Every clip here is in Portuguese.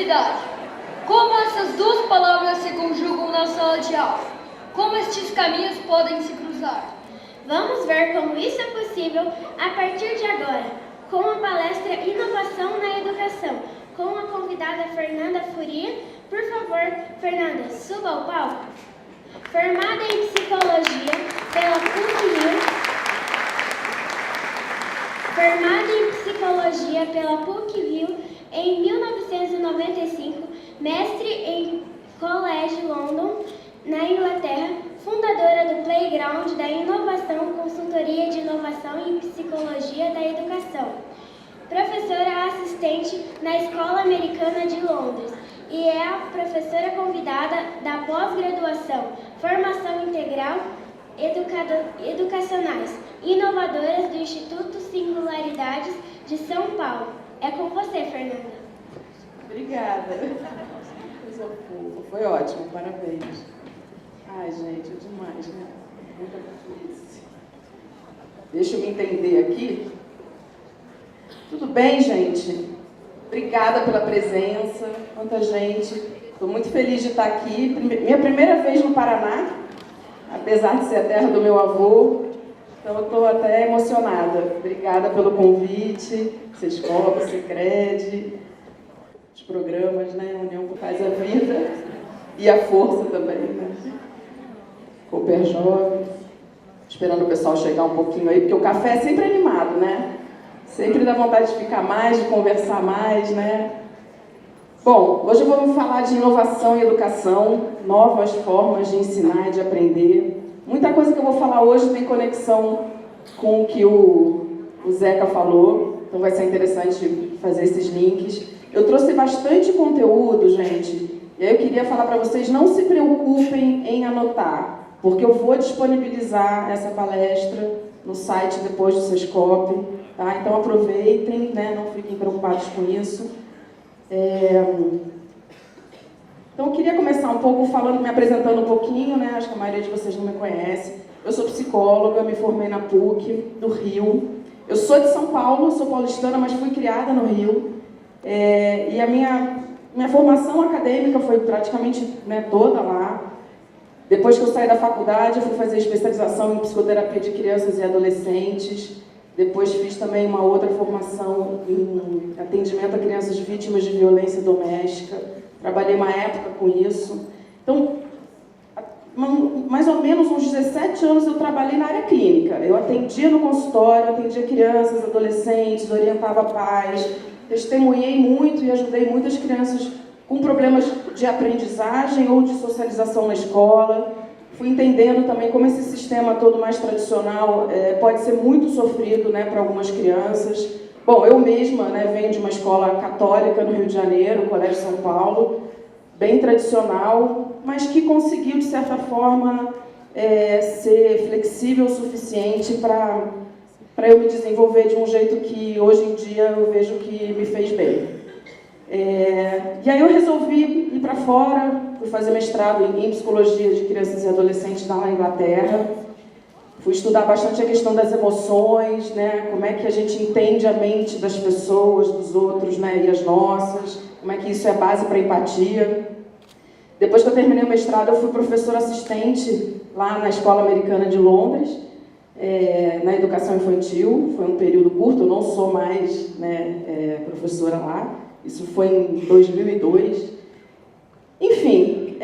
felicidade. Como essas duas palavras se conjugam na sala de aula? Como estes caminhos podem se cruzar? Vamos ver como isso é possível a partir de agora, com a palestra Inovação na Educação, com a convidada Fernanda Furia. Por favor, Fernanda, suba ao palco. Formada em Psicologia pela PUC-Rio em 1995, mestre em College London, na Inglaterra, fundadora do Playground da Inovação, consultoria de inovação em psicologia da educação, professora assistente na Escola Americana de Londres e é a professora convidada da pós-graduação, formação integral, educacionais, inovadoras do Instituto Singularidades de São Paulo. É com você, Fernanda. Obrigada. Foi ótimo, parabéns. Ai, gente, é demais, né? Muita feliz. Deixa eu me entender aqui. Tudo bem, gente? Obrigada pela presença. Quanta gente. Estou muito feliz de estar aqui. Minha primeira vez no Paraná, apesar de ser a terra do meu avô. Então, eu estou até emocionada. Obrigada pelo convite. Sescope, Sicredi, os programas, né? União que faz a vida e a força também, né? Cooper Jovem. Esperando o pessoal chegar um pouquinho aí, porque o café é sempre animado, né? Sempre dá vontade de ficar mais, de conversar mais, né? Bom, hoje eu vou falar de inovação e educação, novas formas de ensinar e de aprender. Muita coisa que eu vou falar hoje tem conexão com o que o Zeca falou, então vai ser interessante fazer esses links. Eu trouxe bastante conteúdo, gente, e aí eu queria falar para vocês, não se preocupem em anotar, porque eu vou disponibilizar essa palestra no site depois do Sescope, tá? Então aproveitem, né? Não fiquem preocupados com isso. Então eu queria começar um pouco me apresentando um pouquinho, né? Acho que a maioria de vocês não me conhece. Eu sou psicóloga, me formei na PUC, do Rio. Eu sou de São Paulo, sou paulistana, mas fui criada no Rio. E a minha formação acadêmica foi praticamente, né, toda lá. Depois que eu saí da faculdade, eu fui fazer especialização em psicoterapia de crianças e adolescentes. Depois fiz também uma outra formação em atendimento a crianças vítimas de violência doméstica. Trabalhei uma época com isso. Então, mais ou menos uns 17 anos eu trabalhei na área clínica. Eu atendia no consultório, atendia crianças, adolescentes, orientava pais, testemunhei muito e ajudei muitas crianças com problemas de aprendizagem ou de socialização na escola. Fui entendendo também como esse sistema todo mais tradicional pode ser muito sofrido, né, para algumas crianças. Bom, eu mesma, né, venho de uma escola católica no Rio de Janeiro, o Colégio São Paulo, bem tradicional, mas que conseguiu, de certa forma, ser flexível o suficiente para eu me desenvolver de um jeito que, hoje em dia, eu vejo que me fez bem. E aí eu resolvi ir para fora, fui fazer mestrado em psicologia de crianças e adolescentes lá na Inglaterra. Fui estudar bastante a questão das emoções, né? Como é que a gente entende a mente das pessoas, dos outros, né? E as nossas, como é que isso é base para empatia. Depois que eu terminei o mestrado, eu fui professora assistente lá na Escola Americana de Londres, na educação infantil. Foi um período curto, eu não sou mais, né, professora lá. Isso foi em 2002. Enfim,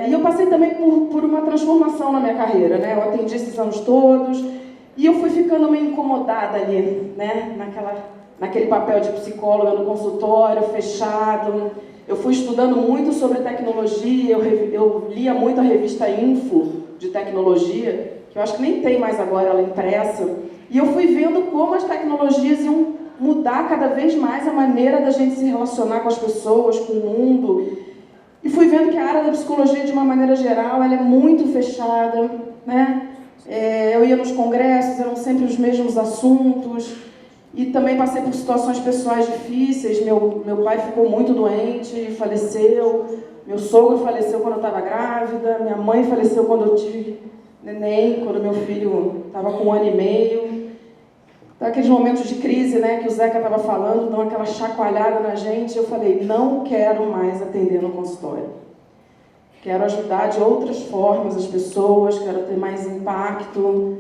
e eu passei também por uma transformação na minha carreira, né? Eu atendi esses anos todos e eu fui ficando meio incomodada ali, né? Naquele papel de psicóloga no consultório, fechado. Eu fui estudando muito sobre tecnologia, eu lia muito a revista Info de tecnologia, que eu acho que nem tem mais agora, ela é impressa. E eu fui vendo como as tecnologias iam mudar cada vez mais a maneira da gente se relacionar com as pessoas, com o mundo. E fui vendo que a área da psicologia, de uma maneira geral, ela é muito fechada, né? Eu ia nos congressos, eram sempre os mesmos assuntos. E também passei por situações pessoais difíceis. Meu pai ficou muito doente, faleceu. Meu sogro faleceu quando eu estava grávida. Minha mãe faleceu quando eu tive neném, quando meu filho estava com 1 ano e meio. Então, aqueles momentos de crise, né, que o Zeca estava falando, dão aquela chacoalhada na gente, eu falei, não quero mais atender no consultório. Quero ajudar de outras formas as pessoas, quero ter mais impacto,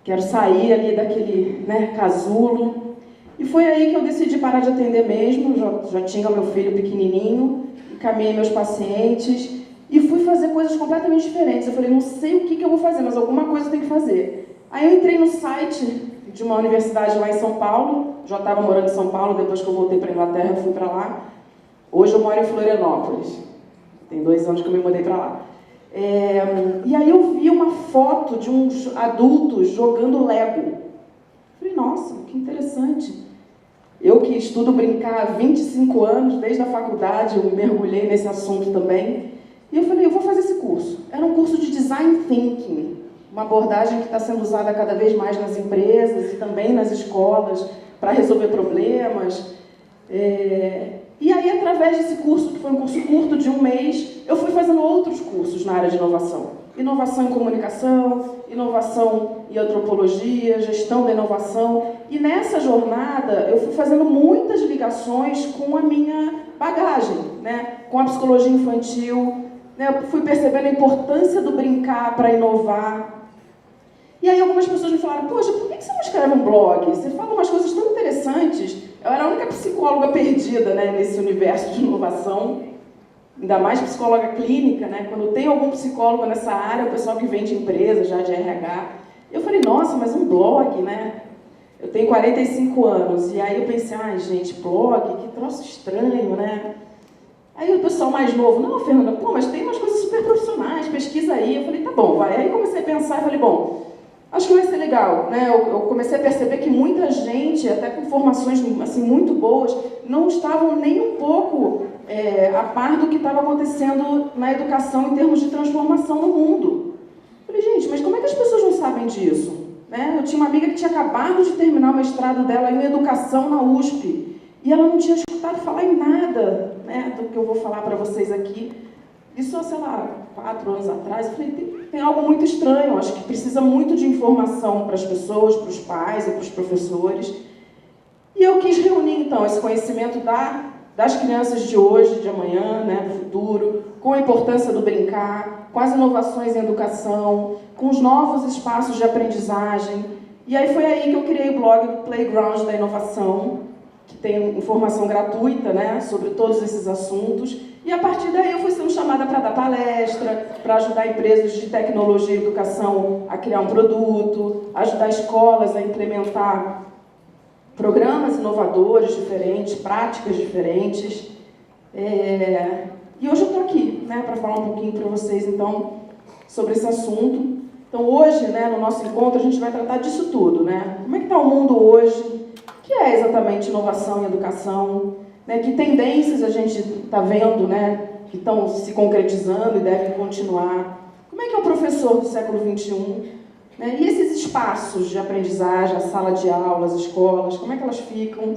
quero sair ali daquele, né, casulo. E foi aí que eu decidi parar de atender mesmo, já tinha meu filho pequenininho, encaminhei meus pacientes e fui fazer coisas completamente diferentes. Eu falei, não sei o que eu vou fazer, mas alguma coisa eu tenho que fazer. Aí eu entrei no site de uma universidade lá em São Paulo, já estava morando em São Paulo, depois que eu voltei para a Inglaterra, eu fui para lá. Hoje eu moro em Florianópolis, tem 2 anos que eu me mudei para lá. E aí eu vi uma foto de uns adultos jogando Lego. Falei, nossa, que interessante. Eu que estudo brincar há 25 anos, desde a faculdade, eu mergulhei nesse assunto também. E eu falei, eu vou fazer esse curso. Era um curso de Design Thinking, uma abordagem que está sendo usada cada vez mais nas empresas e também nas escolas para resolver problemas. E aí, através desse curso, que foi um curso curto de 1 mês, eu fui fazendo outros cursos na área de inovação. Inovação em comunicação, inovação em antropologia, gestão da inovação. E nessa jornada, eu fui fazendo muitas ligações com a minha bagagem, né? Com a psicologia infantil, né? Eu fui percebendo a importância do brincar para inovar. E aí algumas pessoas me falaram, poxa, por que você não escreve um blog? Você fala umas coisas tão interessantes. Eu era a única psicóloga perdida, né, nesse universo de inovação, ainda mais psicóloga clínica, né? Quando tem algum psicólogo nessa área, o pessoal que vem de empresa, já de RH. Eu falei, nossa, mas um blog, né? Eu tenho 45 anos, e aí eu pensei, ai gente, blog, que troço estranho, né? Aí o pessoal mais novo, não, Fernanda, pô, mas tem umas coisas super profissionais, pesquisa aí. Eu falei, tá bom, vai. Aí comecei a pensar e falei, bom, acho que vai ser legal, né? Eu comecei a perceber que muita gente, até com formações assim, muito boas, não estavam nem um pouco a par do que estava acontecendo na educação em termos de transformação no mundo. Eu falei, gente, mas como é que as pessoas não sabem disso? Né? Eu tinha uma amiga que tinha acabado de terminar o mestrado dela em educação na USP, e ela não tinha escutado falar em nada, né, do que eu vou falar para vocês aqui. Isso, sei lá, 4 anos atrás, eu falei, tem algo muito estranho, acho que precisa muito de informação para as pessoas, para os pais e para os professores. E eu quis reunir, então, esse conhecimento das crianças de hoje, de amanhã, né, do futuro, com a importância do brincar, com as inovações em educação, com os novos espaços de aprendizagem. E aí foi aí que eu criei o blog do Playground da Inovação, que tem informação gratuita, né, sobre todos esses assuntos. E a partir daí eu fui sendo chamada para dar palestra, para ajudar empresas de tecnologia e educação a criar um produto, ajudar escolas a implementar programas inovadores diferentes, práticas diferentes. E hoje eu estou aqui, né, para falar um pouquinho para vocês, então, sobre esse assunto. Então, hoje, né, no nosso encontro, a gente vai tratar disso tudo, né? Como é que está o mundo hoje? O que é exatamente inovação em educação? Né, que tendências a gente está vendo, né, que estão se concretizando e devem continuar? Como é que é o professor do século XXI? Né, e esses espaços de aprendizagem, a sala de aula, as escolas, como é que elas ficam?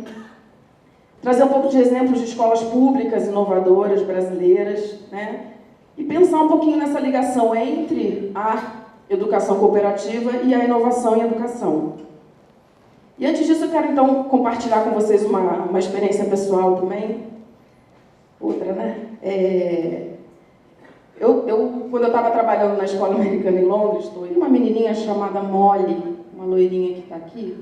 Trazer um pouco de exemplos de escolas públicas inovadoras brasileiras, né, e pensar um pouquinho nessa ligação entre a educação cooperativa e a inovação em educação. E antes disso, eu quero, então, compartilhar com vocês uma experiência pessoal também. Outra, né? Quando eu estava trabalhando na escola americana em Londres, e uma menininha chamada Molly, uma loirinha que está aqui,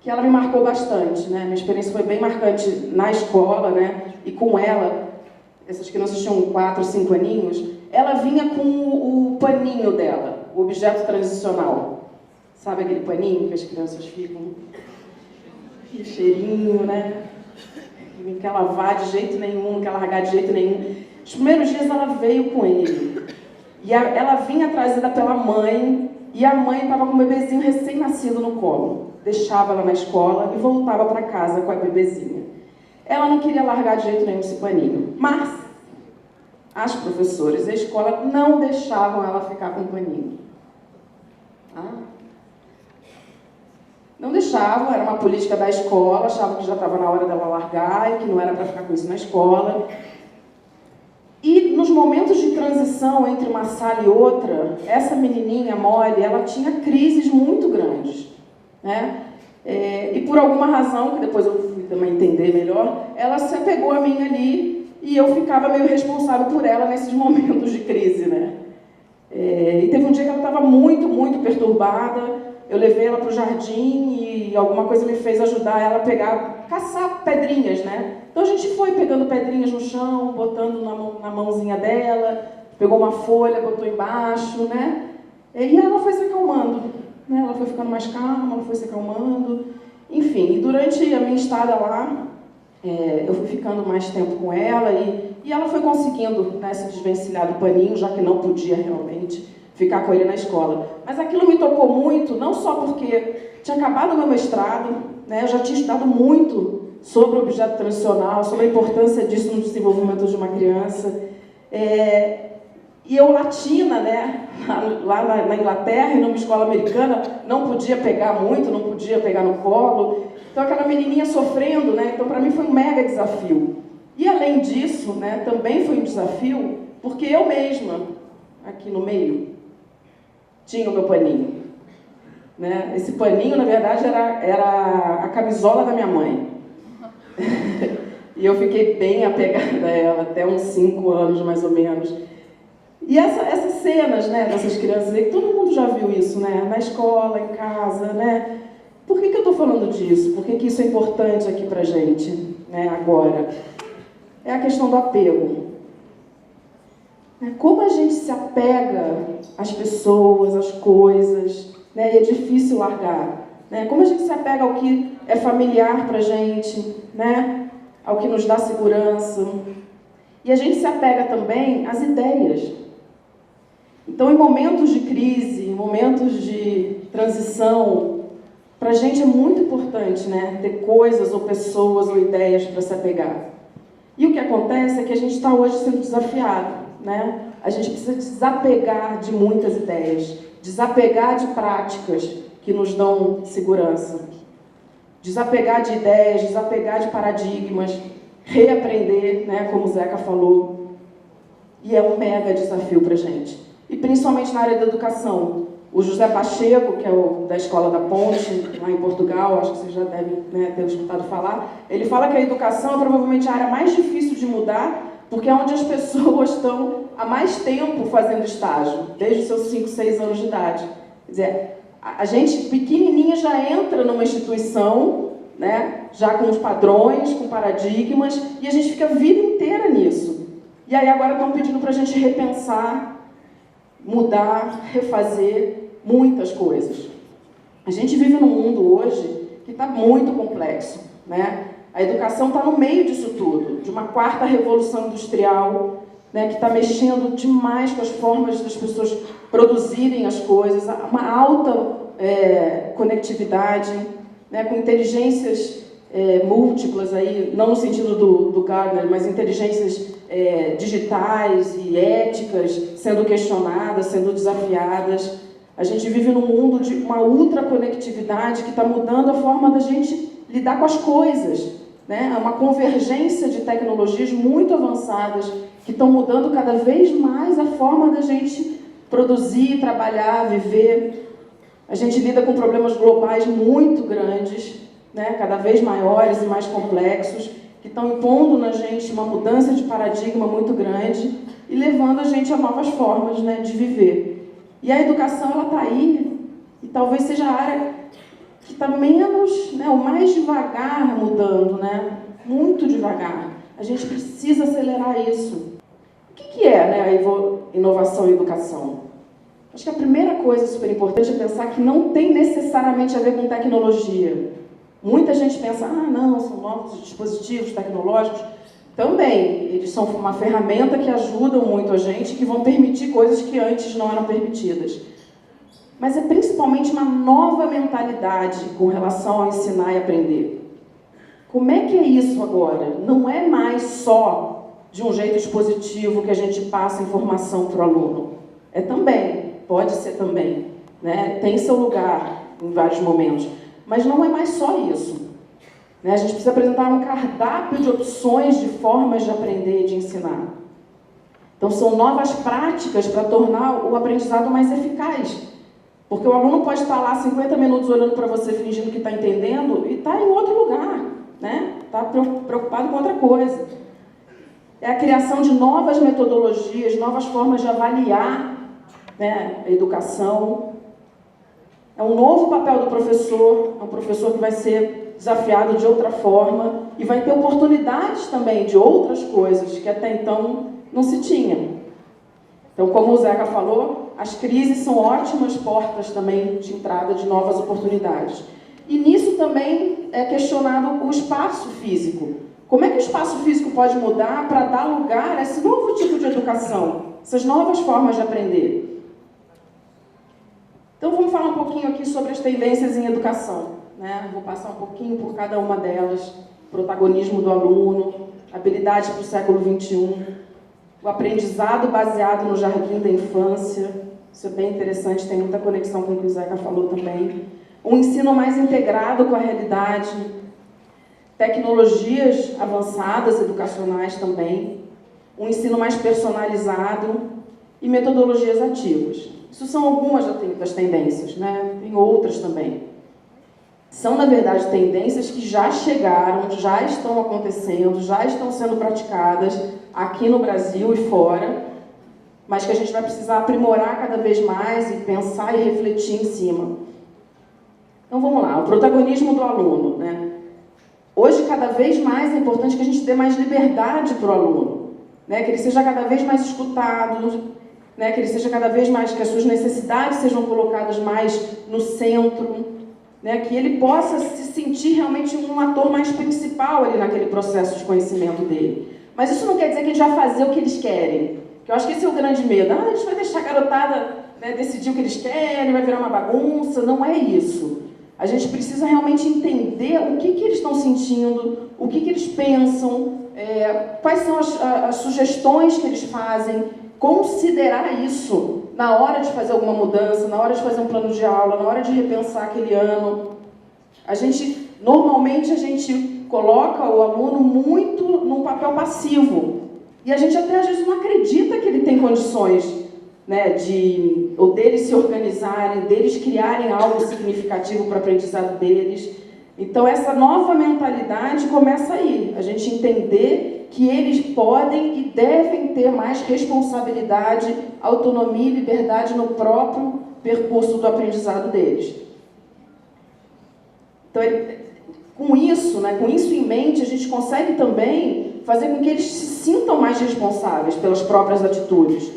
que ela me marcou bastante, né? Minha experiência foi bem marcante na escola, né? E com ela, essas crianças tinham 4, 5 aninhos, ela vinha com o paninho dela, o objeto transicional. Sabe aquele paninho que as crianças ficam? Que cheirinho, né? Não quer lavar de jeito nenhum, não quer largar de jeito nenhum. Os primeiros dias ela veio com ele. E ela vinha trazida pela mãe, e a mãe estava com o bebezinho recém-nascido no colo. Deixava ela na escola e voltava para casa com a bebezinha. Ela não queria largar de jeito nenhum esse paninho. Mas as professoras e a escola não deixavam ela ficar com o paninho. Não deixavam, era uma política da escola, achavam que já estava na hora dela largar e que não era para ficar com isso na escola. E nos momentos de transição entre uma sala e outra, essa menininha, Molly, ela tinha crises muito grandes. né? E por alguma razão, que depois eu fui também entender melhor, ela se apegou a mim ali e eu ficava meio responsável por ela nesses momentos de crise, né? E teve um dia que ela estava muito, muito perturbada, eu levei ela para o jardim e alguma coisa me fez ajudar ela a caçar pedrinhas, né? Então a gente foi pegando pedrinhas no chão, botando na mãozinha dela, pegou uma folha, botou embaixo, né? E ela foi se acalmando, né? Ela foi ficando mais calma, ela foi se acalmando. Enfim, e durante a minha estada lá, eu fui ficando mais tempo com ela e ela foi conseguindo, né, se desvencilhar do paninho, já que não podia realmente ficar com ele na escola. Mas aquilo me tocou muito, não só porque tinha acabado o meu mestrado, né? Eu já tinha estudado muito sobre o objeto transicional, sobre a importância disso no desenvolvimento de uma criança. E eu, latina, né, lá na Inglaterra e numa escola americana, não podia pegar muito, não podia pegar no colo. Então aquela menininha sofrendo, né, então para mim foi um mega desafio. E além disso, né, também foi um desafio, porque eu mesma, aqui no meio, tinha o meu paninho. Né? Esse paninho, na verdade, era a camisola da minha mãe. E eu fiquei bem apegada a ela, até uns 5 anos, mais ou menos. E essas cenas, né, dessas crianças, todo mundo já viu isso, né? Na escola, em casa, né? Por que eu estou falando disso? Por que isso é importante aqui pra gente, né, agora? É a questão do apego. Como a gente se apega às pessoas, às coisas, né? E é difícil largar. Né? Como a gente se apega ao que é familiar pra gente, né? Ao que nos dá segurança. E a gente se apega também às ideias. Então, em momentos de crise, em momentos de transição, para a gente é muito importante, né, ter coisas ou pessoas ou ideias para se apegar. E o que acontece é que a gente está hoje sendo desafiado, né? A gente precisa desapegar de muitas ideias, desapegar de práticas que nos dão segurança, desapegar de ideias, desapegar de paradigmas, reaprender, né, como o Zeca falou. E é um mega desafio para a gente. E principalmente na área da educação. O José Pacheco, que é o da Escola da Ponte, lá em Portugal, acho que vocês já devem, né, ter escutado falar, ele fala que a educação é provavelmente a área mais difícil de mudar, porque é onde as pessoas estão há mais tempo fazendo estágio, desde os seus 5, 6 anos de idade. Quer dizer, a gente pequenininha já entra numa instituição, né, já com os padrões, com paradigmas, e a gente fica a vida inteira nisso. E aí agora estão pedindo para a gente repensar, mudar, refazer muitas coisas. A gente vive num mundo hoje que está muito complexo, né? A educação está no meio disso tudo, de uma 4ª revolução industrial, né, que está mexendo demais com as formas das pessoas produzirem as coisas, uma alta conectividade, né, com inteligências múltiplas, aí, não no sentido do Gardner, mas inteligências digitais e éticas sendo questionadas, sendo desafiadas. A gente vive num mundo de uma ultraconectividade que está mudando a forma da gente lidar com as coisas, né? É uma convergência de tecnologias muito avançadas que estão mudando cada vez mais a forma da gente produzir, trabalhar, viver. A gente lida com problemas globais muito grandes, né? Cada vez maiores e mais complexos, que estão impondo na gente uma mudança de paradigma muito grande e levando a gente a novas formas, né, de viver. E a educação, ela está aí, e talvez seja a área que está menos, né, ou mais devagar mudando, né? Muito devagar. A gente precisa acelerar isso. O que é, né, a inovação em educação? Acho que a primeira coisa super importante é pensar que não tem necessariamente a ver com tecnologia. Muita gente pensa, não, são novos dispositivos tecnológicos. Também, eles são uma ferramenta que ajudam muito a gente, que vão permitir coisas que antes não eram permitidas. Mas é principalmente uma nova mentalidade com relação ao ensinar e aprender. Como é que é isso agora? Não é mais só de um jeito expositivo que a gente passa informação para o aluno. É também, pode ser também, né? Tem seu lugar em vários momentos. Mas não é mais só isso. Né? A gente precisa apresentar um cardápio de opções, de formas de aprender e de ensinar. Então, são novas práticas para tornar o aprendizado mais eficaz. Porque o aluno pode estar lá 50 minutos olhando para você, fingindo que está entendendo, e está em outro lugar, né? Está preocupado com outra coisa. É a criação de novas metodologias, novas formas de avaliar, né, a educação. É um novo papel do professor, é um professor que vai ser desafiado de outra forma e vai ter oportunidades também de outras coisas que até então não se tinha. Então, como o Zeca falou, as crises são ótimas portas também de entrada de novas oportunidades. E nisso também é questionado o espaço físico. Como é que o espaço físico pode mudar para dar lugar a esse novo tipo de educação, essas novas formas de aprender? Então, vamos falar um pouquinho aqui sobre as tendências em educação, né? Vou passar um pouquinho por cada uma delas. Protagonismo do aluno, habilidades para o século XXI, o aprendizado baseado no jardim da infância, isso é bem interessante, tem muita conexão com o que o Zeca falou também. Um ensino mais integrado com a realidade, tecnologias avançadas educacionais também, um ensino mais personalizado e metodologias ativas. Isso são algumas das tendências, né? Tem outras também. São, na verdade, tendências que já chegaram, já estão acontecendo, já estão sendo praticadas aqui no Brasil e fora, mas que a gente vai precisar aprimorar cada vez mais e pensar e refletir em cima. Então, vamos lá. O protagonismo do aluno, né? Hoje, cada vez mais é importante que a gente dê mais liberdade para o aluno, né? Que ele seja cada vez mais escutado, né? Que ele seja cada vez mais, que as suas necessidades sejam colocadas mais no centro, né? Que ele possa se sentir realmente um ator mais principal ali naquele processo de conhecimento dele. Mas isso não quer dizer que a gente vai fazer o que eles querem, que eu acho que esse é o grande medo. A gente vai deixar a garotada, né, decidir o que eles querem, vai virar uma bagunça. Não é isso. A gente precisa realmente entender o que eles estão sentindo, o que eles pensam, quais são as sugestões que eles fazem, considerar isso na hora de fazer alguma mudança, na hora de fazer um plano de aula, na hora de repensar aquele ano. Normalmente a gente coloca o aluno muito num papel passivo. E a gente até às vezes não acredita que ele tem condições, né, ou deles se organizarem, deles criarem algo significativo para o aprendizado deles. Então essa nova mentalidade começa aí, a gente entender que eles podem e devem ter mais responsabilidade, autonomia e liberdade no próprio percurso do aprendizado deles. Então, com isso em mente, a gente consegue também fazer com que eles se sintam mais responsáveis pelas próprias atitudes.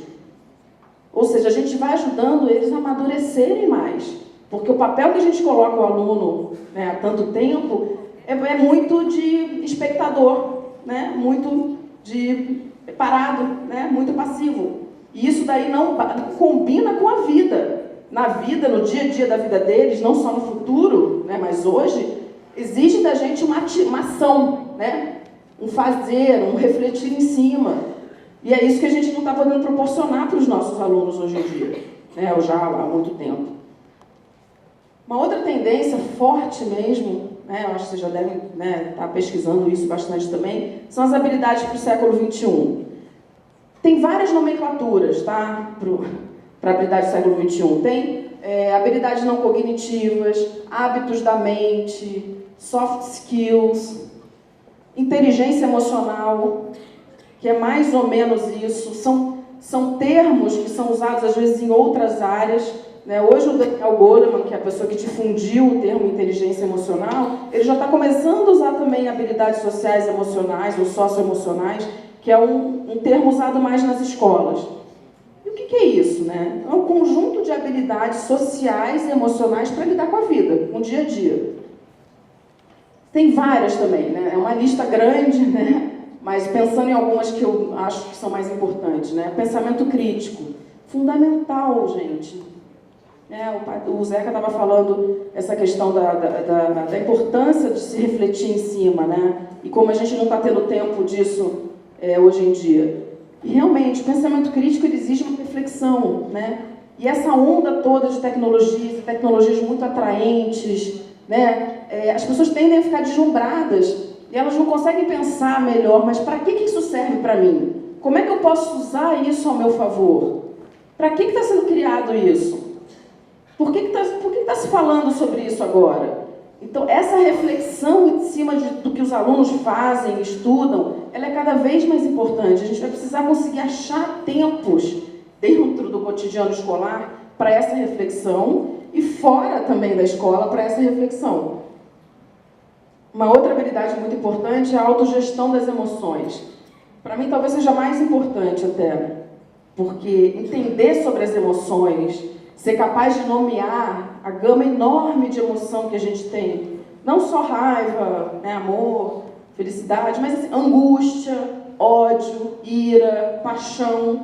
Ou seja, a gente vai ajudando eles a amadurecerem mais. Porque o papel que a gente coloca o aluno, né, há tanto tempo é muito de espectador, né, muito de parado, né, muito passivo. E isso daí não combina com a vida. Na vida, no dia a dia da vida deles, não só no futuro, né, mas hoje, exige da gente uma ação, né, um fazer, um refletir em cima. E é isso que a gente não está podendo proporcionar para os nossos alunos hoje em dia, né, ou já há muito tempo. Uma outra tendência forte mesmo, né, eu acho que vocês já devem estar pesquisando isso bastante também, são as habilidades para o século XXI. Tem várias nomenclaturas, tá, para a habilidade do século XXI. Tem habilidades não cognitivas, hábitos da mente, soft skills, inteligência emocional, que é mais ou menos isso. São termos que são usados às vezes em outras áreas. Hoje o Daniel Goleman, que é a pessoa que difundiu o termo inteligência emocional, ele já está começando a usar também habilidades sociais emocionais ou socioemocionais, que é um termo usado mais nas escolas. E o que é isso? Né? É um conjunto de habilidades sociais e emocionais para lidar com a vida, com o dia a dia. Tem várias também, né? É uma lista grande, né? Mas pensando em algumas que eu acho que são mais importantes, né? Pensamento crítico, fundamental, gente. O Zeca estava falando essa questão da importância de se refletir em cima, né? E como a gente não está tendo tempo disso hoje em dia. E realmente, o pensamento crítico ele exige uma reflexão, né? E essa onda toda de tecnologias muito atraentes, né? As pessoas tendem a ficar deslumbradas e elas não conseguem pensar melhor, mas para que isso serve para mim? Como é que eu posso usar isso ao meu favor? Para que está sendo criado isso? Por que tá se falando sobre isso agora? Então, essa reflexão em cima do que os alunos fazem, estudam, ela é cada vez mais importante. A gente vai precisar conseguir achar tempos dentro do cotidiano escolar para essa reflexão e fora também da escola para essa reflexão. Uma outra habilidade muito importante é a autogestão das emoções. Para mim, talvez seja mais importante até, porque entender sobre as emoções, ser capaz de nomear a gama enorme de emoção que a gente tem, não só raiva, né, amor, felicidade, mas assim, angústia, ódio, ira, paixão,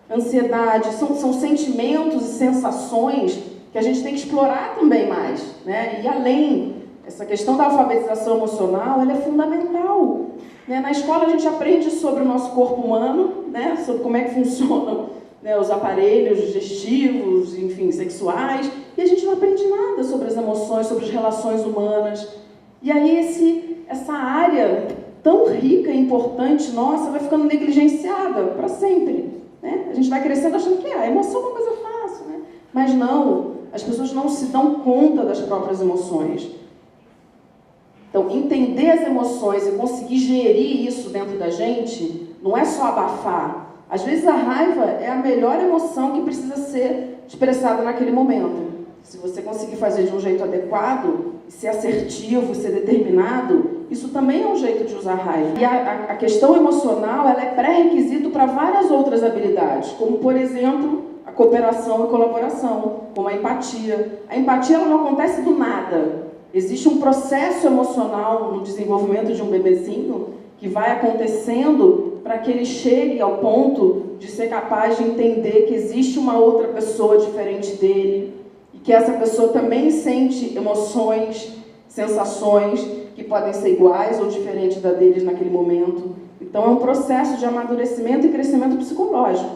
ansiedade, são sentimentos e sensações que a gente tem que explorar também mais, né? E além, essa questão da alfabetização emocional, ela é fundamental, né? Na escola a gente aprende sobre o nosso corpo humano, né? Sobre como é que funcionam, né, os aparelhos digestivos, enfim, sexuais, e a gente não aprende nada sobre as emoções, sobre as relações humanas. E aí essa área tão rica e importante nossa vai ficando negligenciada para sempre, né? A gente vai crescendo achando que a emoção é uma coisa fácil, né? Mas não, as pessoas não se dão conta das próprias emoções. Então, entender as emoções e conseguir gerir isso dentro da gente não é só abafar. Às vezes a raiva é a melhor emoção que precisa ser expressada naquele momento. Se você conseguir fazer de um jeito adequado, ser assertivo, ser determinado, isso também é um jeito de usar raiva. E a questão emocional, ela é pré-requisito para várias outras habilidades, como, por exemplo, a cooperação e colaboração, como a empatia. A empatia ela não acontece do nada. Existe um processo emocional no desenvolvimento de um bebezinho que vai acontecendo para que ele chegue ao ponto de ser capaz de entender que existe uma outra pessoa diferente dele e que essa pessoa também sente emoções, sensações que podem ser iguais ou diferentes da deles naquele momento. Então é um processo de amadurecimento e crescimento psicológico.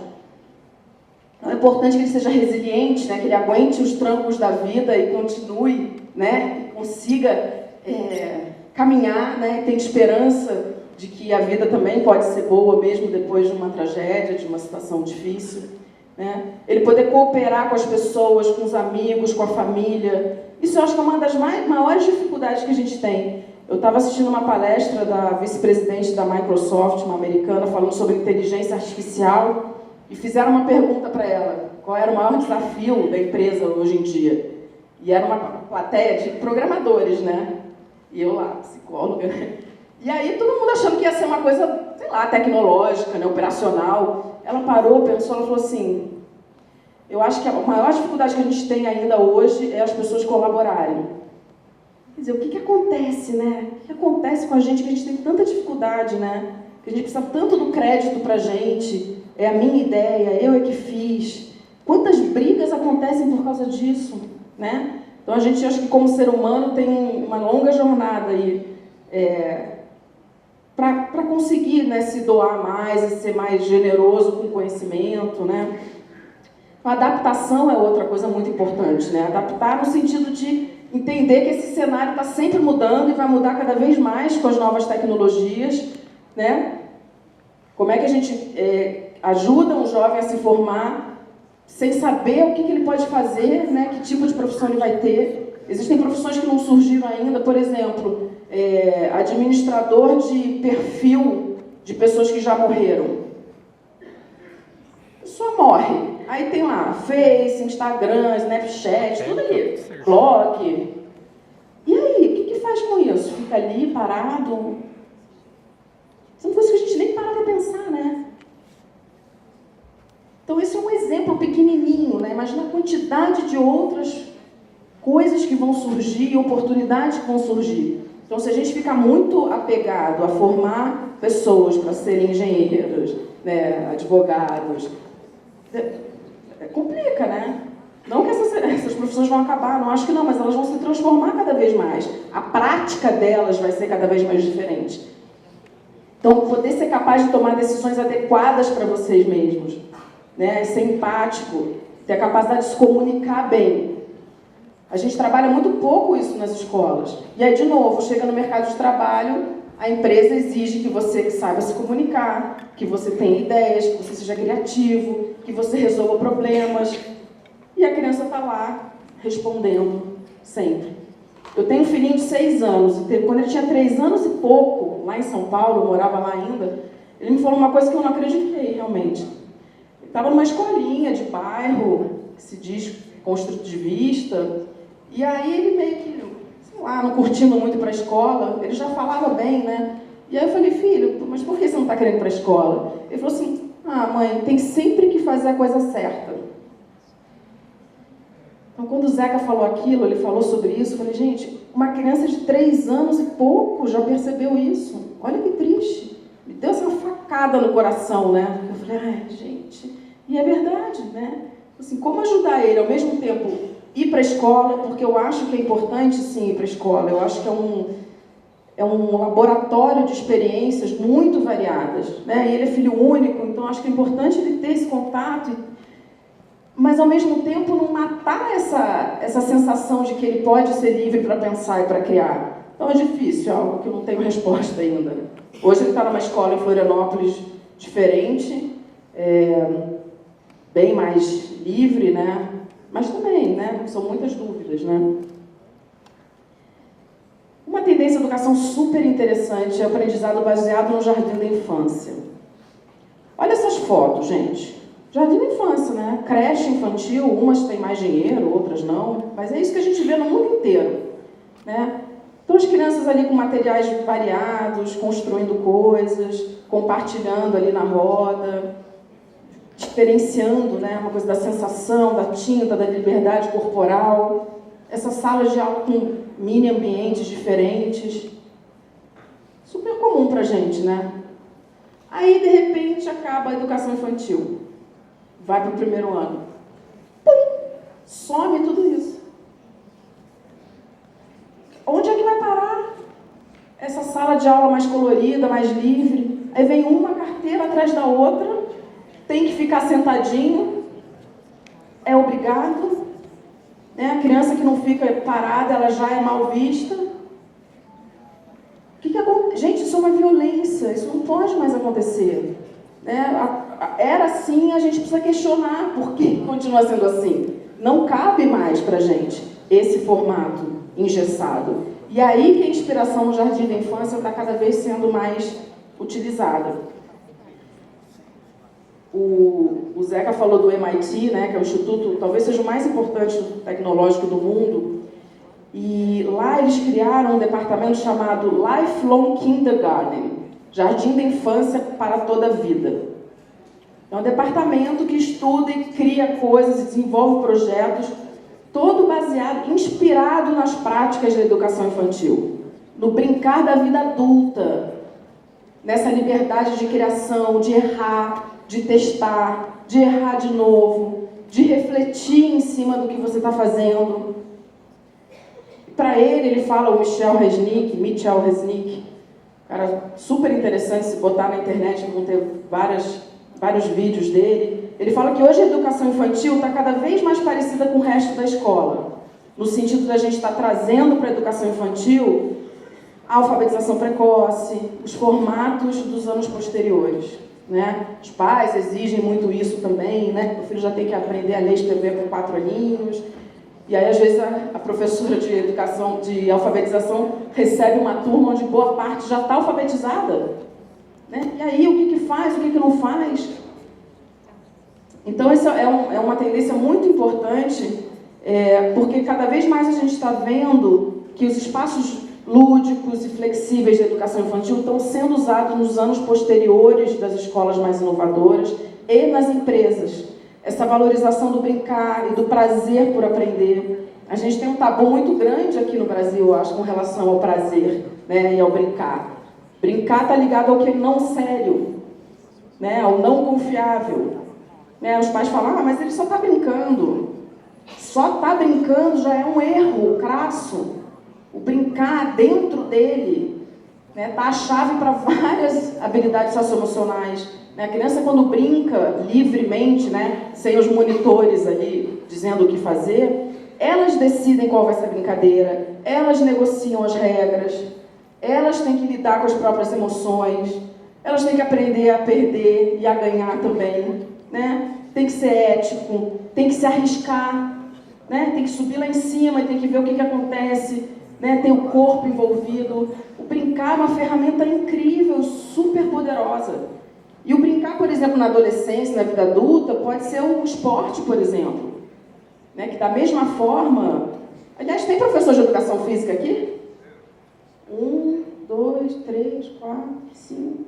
Então é importante que ele seja resiliente, né, que ele aguente os trancos da vida e continue, né, consiga caminhar, né, e tenha esperança de que a vida também pode ser boa, mesmo depois de uma tragédia, de uma situação difícil, né? Ele poder cooperar com as pessoas, com os amigos, com a família. Isso eu acho que é uma das maiores dificuldades que a gente tem. Eu estava assistindo uma palestra da vice-presidente da Microsoft, uma americana, falando sobre inteligência artificial, e fizeram uma pergunta para ela, qual era o maior desafio da empresa hoje em dia. E era uma plateia de programadores, né? E eu lá, psicóloga, né? E aí todo mundo achando que ia ser uma coisa, sei lá, tecnológica, né, operacional. Ela parou, pensou, ela falou assim, eu acho que a maior dificuldade que a gente tem ainda hoje é as pessoas colaborarem. Quer dizer, o que acontece, né? O que acontece com a gente que a gente tem tanta dificuldade, né? Que a gente precisa tanto do crédito pra gente, é a minha ideia, eu é que fiz. Quantas brigas acontecem por causa disso, né? Então a gente acha que como ser humano tem uma longa jornada aí, para conseguir, né, se doar mais e ser mais generoso com o conhecimento, né? A adaptação é outra coisa muito importante, né? Adaptar no sentido de entender que esse cenário está sempre mudando e vai mudar cada vez mais com as novas tecnologias, né? Como é que a gente ajuda um jovem a se formar sem saber o que ele pode fazer, né? Que tipo de profissão ele vai ter? Existem profissões que não surgiram ainda, por exemplo, administrador de perfil de pessoas que já morreram. A pessoa morre. Aí tem lá Face, Instagram, Snapchat, tudo ali. Blog. E aí, o que faz com isso? Fica ali, parado? São coisas que a gente nem para pra pensar, né? Então esse é um exemplo pequenininho, né? Imagina a quantidade de outras coisas que vão surgir, oportunidades que vão surgir. Então, se a gente ficar muito apegado a formar pessoas para serem engenheiros, né, advogados, complica, né? Não que essas profissões vão acabar, não acho que não, mas elas vão se transformar cada vez mais. A prática delas vai ser cada vez mais diferente. Então, poder ser capaz de tomar decisões adequadas para vocês mesmos, né? Ser empático, ter a capacidade de se comunicar bem. A gente trabalha muito pouco isso nas escolas. E aí, de novo, chega no mercado de trabalho, a empresa exige que você saiba se comunicar, que você tenha ideias, que você seja criativo, que você resolva problemas. E e a criança está lá respondendo sempre. Eu tenho um filhinho de 6 anos, e quando ele tinha 3 anos e pouco, lá em São Paulo, eu morava lá ainda, ele me falou uma coisa que eu não acreditei realmente. Ele estava numa escolinha de bairro, que se diz construtivista, e aí ele meio que, sei lá, não curtindo muito para a escola, ele já falava bem, né? E aí eu falei, filho, mas por que você não está querendo ir para a escola? Ele falou assim, mãe, tem sempre que fazer a coisa certa. Então, quando o Zeca falou aquilo, ele falou sobre isso, eu falei, gente, uma criança de 3 anos e pouco já percebeu isso. Olha que triste. Me deu essa facada no coração, né? Eu falei, ai, gente, e é verdade, né? Assim, como ajudar ele, ao mesmo tempo, ir para a escola, porque eu acho que é importante, sim, ir para a escola. Eu acho que é um laboratório de experiências muito variadas, né? E ele é filho único, então acho que é importante ele ter esse contato, mas ao mesmo tempo não matar essa sensação de que ele pode ser livre para pensar e para criar. Então é difícil, é algo que eu não tenho resposta ainda. Hoje ele está numa escola em Florianópolis diferente, bem mais livre, né? Mas também, né? São muitas dúvidas, né? Uma tendência de educação super interessante é o aprendizado baseado no jardim da infância. Olha essas fotos, gente. Jardim da infância, né? Creche infantil, umas têm mais dinheiro, outras não. Mas é isso que a gente vê no mundo inteiro, né? Então as crianças ali com materiais variados, construindo coisas, compartilhando ali na roda, experienciando, né? Uma coisa da sensação, da tinta, da liberdade corporal. Essas salas de aula com mini ambientes diferentes. Super comum pra gente, né? Aí, de repente, acaba a educação infantil. Vai para o 1º ano. Pum! Some tudo isso. Onde é que vai parar essa sala de aula mais colorida, mais livre? Aí vem uma carteira atrás da outra, tem que ficar sentadinho, é obrigado. Né? A criança que não fica parada, ela já é mal vista. Gente, isso é uma violência, isso não pode mais acontecer. Né? Era assim, a gente precisa questionar por que continua sendo assim. Não cabe mais pra gente esse formato engessado. E aí que a inspiração no Jardim da Infância está cada vez sendo mais utilizada. O Zeca falou do MIT, né, que é o instituto, talvez seja o mais importante tecnológico do mundo, e lá eles criaram um departamento chamado Lifelong Kindergarten, Jardim da Infância para toda a vida. É um departamento que estuda e cria coisas e desenvolve projetos, todo baseado, inspirado nas práticas da educação infantil, no brincar da vida adulta, nessa liberdade de criação, de errar, de testar, de errar de novo, de refletir em cima do que você está fazendo. Para ele fala o Michel Resnick, cara super interessante, se botar na internet vão ter vários vídeos dele. Ele fala que hoje a educação infantil está cada vez mais parecida com o resto da escola, no sentido da gente estar trazendo para a educação infantil a alfabetização precoce, os formatos dos anos posteriores. Né? Os pais exigem muito isso também, né? O filho já tem que aprender a ler e escrever com 4 aninhos. E aí, às vezes, a professora de educação, de alfabetização, recebe uma turma onde boa parte já está alfabetizada. Né? E aí, o que faz, o que não faz? Então, essa é uma tendência muito importante, porque cada vez mais a gente está vendo que os espaços lúdicos e flexíveis da educação infantil estão sendo usados nos anos posteriores das escolas mais inovadoras e nas empresas. Essa valorização do brincar e do prazer por aprender. A gente tem um tabu muito grande aqui no Brasil, eu acho, com relação ao prazer, né, e ao brincar. Brincar está ligado ao que é não sério, né, ao não confiável. Né, os pais falam, mas ele só está brincando. Só está brincando já é um erro crasso. O brincar dentro dele, né, tá a chave para várias habilidades socioemocionais. A criança, quando brinca livremente, né, sem os monitores ali dizendo o que fazer, elas decidem qual vai ser a brincadeira, elas negociam as regras, elas têm que lidar com as próprias emoções, elas têm que aprender a perder e a ganhar também. Né? Tem que ser ético, tem que se arriscar. né? Tem que subir lá em cima e tem que ver o que acontece, né? Tem o corpo envolvido. O brincar é uma ferramenta incrível, super poderosa. E o brincar, por exemplo, na adolescência, na vida adulta, pode ser o esporte, por exemplo, né? Que da mesma forma... Aliás, tem professor de educação física aqui? 1, 2, 3, 4, 5...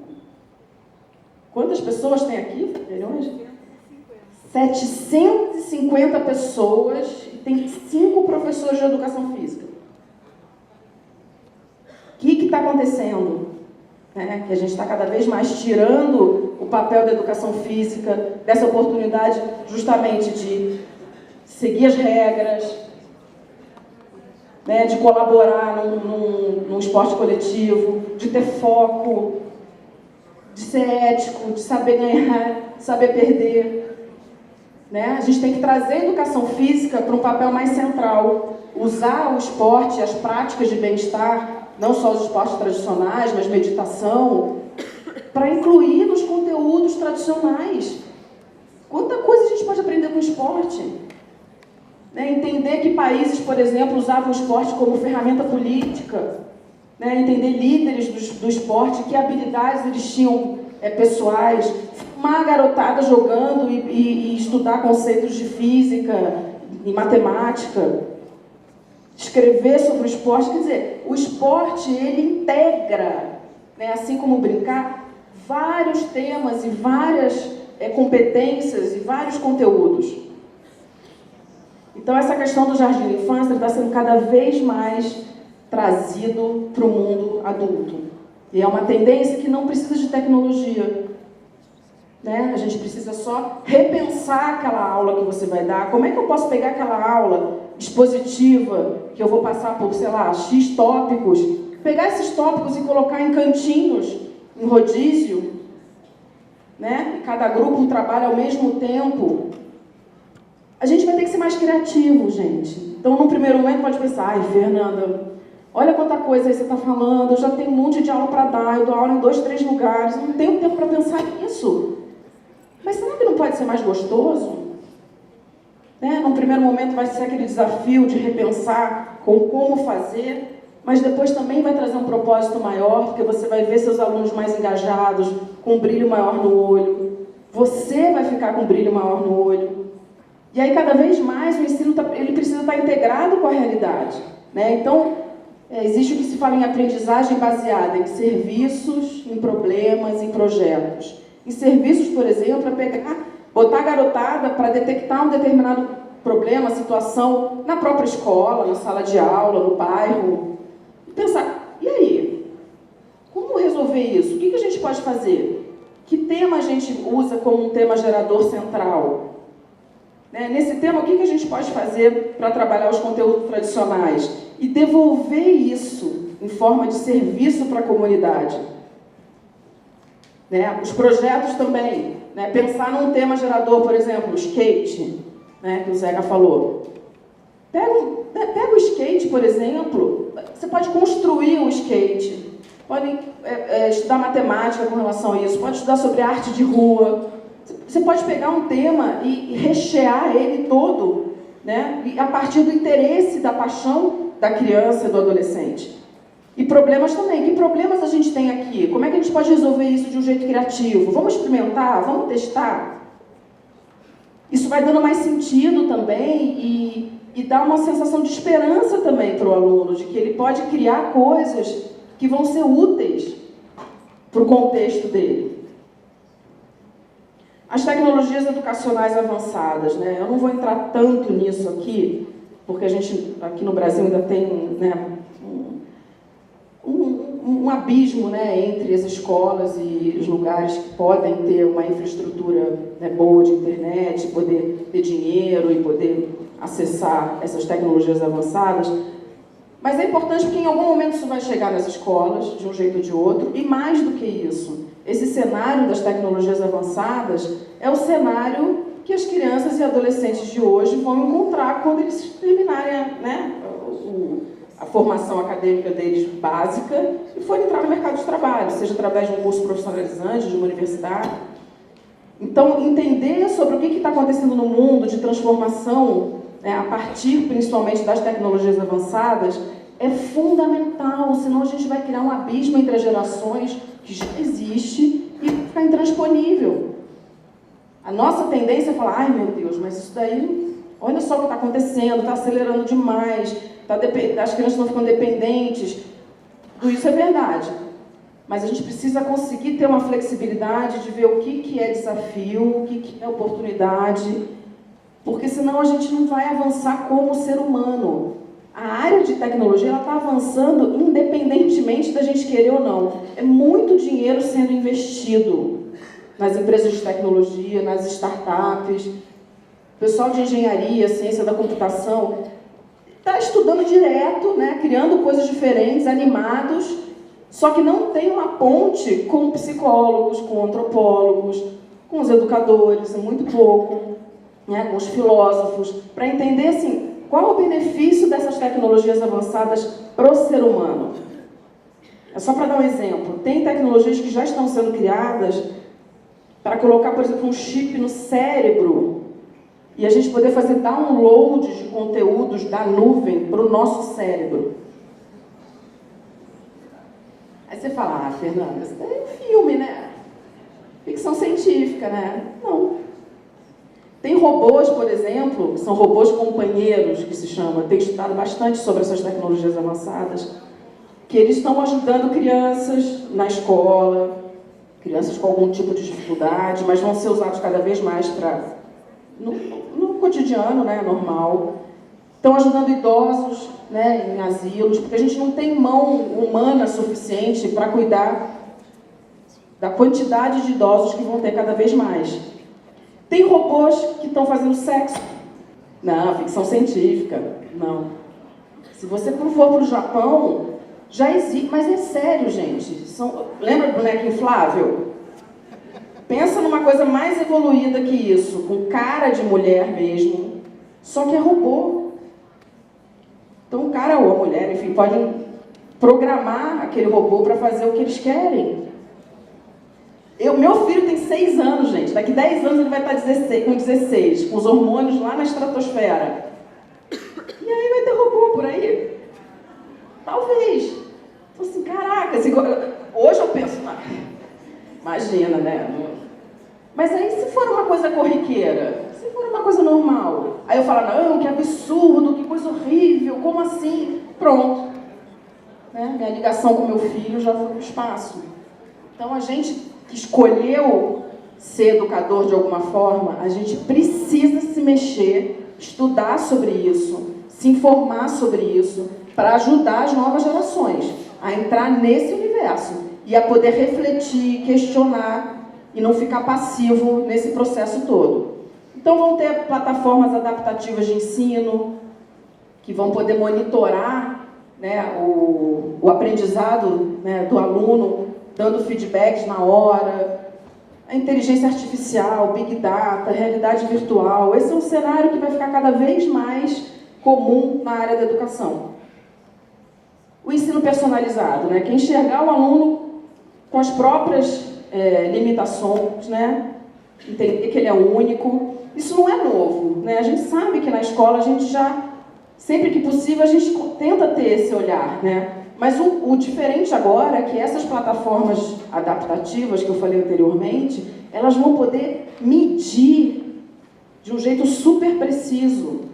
Quantas pessoas tem aqui? Milhões? 750 pessoas e tem 5 professores de educação física. O que está acontecendo? Né? Que a gente está cada vez mais tirando o papel da educação física, dessa oportunidade justamente de seguir as regras, né? De colaborar num esporte coletivo, de ter foco, de ser ético, de saber ganhar, de saber perder. Né? A gente tem que trazer a educação física para um papel mais central. Usar o esporte, as práticas de bem-estar, não só os esportes tradicionais, mas meditação, para incluir nos conteúdos tradicionais. Quanta coisa a gente pode aprender com o esporte? Né? Entender que países, por exemplo, usavam o esporte como ferramenta política. Né, entender líderes do esporte, que habilidades eles tinham pessoais, uma garotada jogando e estudar conceitos de física e matemática, escrever sobre o esporte. Quer dizer, o esporte ele integra, né, assim como brincar, vários temas e várias competências e vários conteúdos. Então essa questão do jardim de infância está sendo cada vez mais trazido para o mundo adulto. E é uma tendência que não precisa de tecnologia. Né? A gente precisa só repensar aquela aula que você vai dar. Como é que eu posso pegar aquela aula expositiva, que eu vou passar por, sei lá, X tópicos, pegar esses tópicos e colocar em cantinhos, em rodízio, né? E cada grupo trabalha ao mesmo tempo. A gente vai ter que ser mais criativo, gente. Então, num primeiro momento, pode pensar, ai, Fernanda, olha quanta coisa aí você está falando, eu já tenho um monte de aula para dar, eu dou aula em 2, 3 lugares, eu não tenho tempo para pensar nisso. Mas será que não pode ser mais gostoso? Né? Num primeiro momento vai ser aquele desafio de repensar com como fazer, mas depois também vai trazer um propósito maior, porque você vai ver seus alunos mais engajados, com um brilho maior no olho, você vai ficar com um brilho maior no olho. E aí, cada vez mais, o ensino ele precisa estar integrado com a realidade. Né? Então, existe o que se fala em aprendizagem baseada em serviços, em problemas, em projetos. Em serviços, por exemplo, é botar a garotada para detectar um determinado problema, situação na própria escola, na sala de aula, no bairro. E pensar, e aí? Como resolver isso? O que a gente pode fazer? Que tema a gente usa como um tema gerador central? Né? Nesse tema, o que a gente pode fazer para trabalhar os conteúdos tradicionais? E devolver isso em forma de serviço para a comunidade. Né? Os projetos também, né? Pensar num tema gerador, por exemplo, o skate, né? Que o Zeca falou. Pega o skate, por exemplo, você pode construir um skate, pode estudar matemática com relação a isso, pode estudar sobre arte de rua, você pode pegar um tema e rechear ele todo, né? E a partir do interesse, da paixão da criança e do adolescente. E problemas também. Que problemas a gente tem aqui? Como é que a gente pode resolver isso de um jeito criativo? Vamos experimentar? Vamos testar? Isso vai dando mais sentido também e dá uma sensação de esperança também para o aluno, de que ele pode criar coisas que vão ser úteis para o contexto dele. As tecnologias educacionais avançadas, né? Eu não vou entrar tanto nisso aqui, porque a gente aqui no Brasil ainda tem, né, um abismo, né, entre as escolas e os lugares que podem ter uma infraestrutura, né, boa de internet, poder ter dinheiro e poder acessar essas tecnologias avançadas. Mas é importante porque em algum momento isso vai chegar nas escolas, de um jeito ou de outro, e mais do que isso, esse cenário das tecnologias avançadas é o cenário que as crianças e adolescentes de hoje vão encontrar quando eles terminarem, né, a formação acadêmica deles básica e forem entrar no mercado de trabalho, seja através de um curso profissionalizante, de uma universidade. Então, entender sobre o que está acontecendo no mundo de transformação né, a partir principalmente das tecnologias avançadas, é fundamental, senão a gente vai criar um abismo entre as gerações que já existe e ficar intransponível. A nossa tendência é falar, ai meu Deus, mas isso daí, olha só o que está acontecendo, está acelerando demais, as crianças estão ficando dependentes. Tudo isso é verdade. Mas a gente precisa conseguir ter uma flexibilidade de ver o que é desafio, o que é oportunidade, porque senão a gente não vai avançar como ser humano. A área de tecnologia está avançando independentemente da gente querer ou não. É muito dinheiro sendo investido nas empresas de tecnologia, nas startups. O pessoal de engenharia, ciência da computação, está estudando direto, né, criando coisas diferentes, animados, só que não tem uma ponte com psicólogos, com antropólogos, com os educadores, muito pouco, né, com os filósofos, para entender assim, qual é o benefício dessas tecnologias avançadas para o ser humano. É só para dar um exemplo. Tem tecnologias que já estão sendo criadas para colocar, por exemplo, um chip no cérebro e a gente poder fazer download de conteúdos da nuvem para o nosso cérebro. Aí você fala, Fernanda, isso é um filme, né? Ficção científica, né? Não. Tem robôs, por exemplo, que são robôs companheiros, que se chama, tem estudado bastante sobre essas tecnologias avançadas, que eles estão ajudando crianças na escola, crianças com algum tipo de dificuldade, mas vão ser usados cada vez mais no cotidiano, né, normal. Estão ajudando idosos, né, em asilos, porque a gente não tem mão humana suficiente para cuidar da quantidade de idosos que vão ter cada vez mais. Tem robôs que estão fazendo sexo. Não, ficção científica. Não. Se você for para o Japão, já existe. Mas é sério, gente. Lembra do boneco inflável? Pensa numa coisa mais evoluída que isso, com cara de mulher mesmo, só que é robô. Então o cara ou a mulher, enfim, podem programar aquele robô para fazer o que eles querem. Meu filho tem 6 anos, gente. Daqui 10 anos ele vai estar com 16, com os hormônios lá na estratosfera. E aí vai ter robô por aí? Talvez. Então, assim, caraca, hoje eu penso, imagina, né? Mas aí se for uma coisa corriqueira, se for uma coisa normal, aí eu falo, não, que absurdo, que coisa horrível, como assim? Pronto. Né? Minha ligação com meu filho já foi no espaço. Então a gente que escolheu ser educador de alguma forma, a gente precisa se mexer, estudar sobre isso, se informar sobre isso, para ajudar as novas gerações a entrar nesse universo e a poder refletir, questionar e não ficar passivo nesse processo todo. Então vão ter plataformas adaptativas de ensino, que vão poder monitorar, né, o aprendizado, né, do aluno, dando feedbacks na hora, a inteligência artificial, Big Data, realidade virtual. Esse é um cenário que vai ficar cada vez mais comum na área da educação. O ensino personalizado, né, que é enxergar o aluno com as próprias limitações, né, entender que ele é único. Isso não é novo, né? A gente sabe que na escola a gente já, sempre que possível, a gente tenta ter esse olhar, né? Mas o diferente agora é que essas plataformas adaptativas que eu falei anteriormente, elas vão poder medir de um jeito super preciso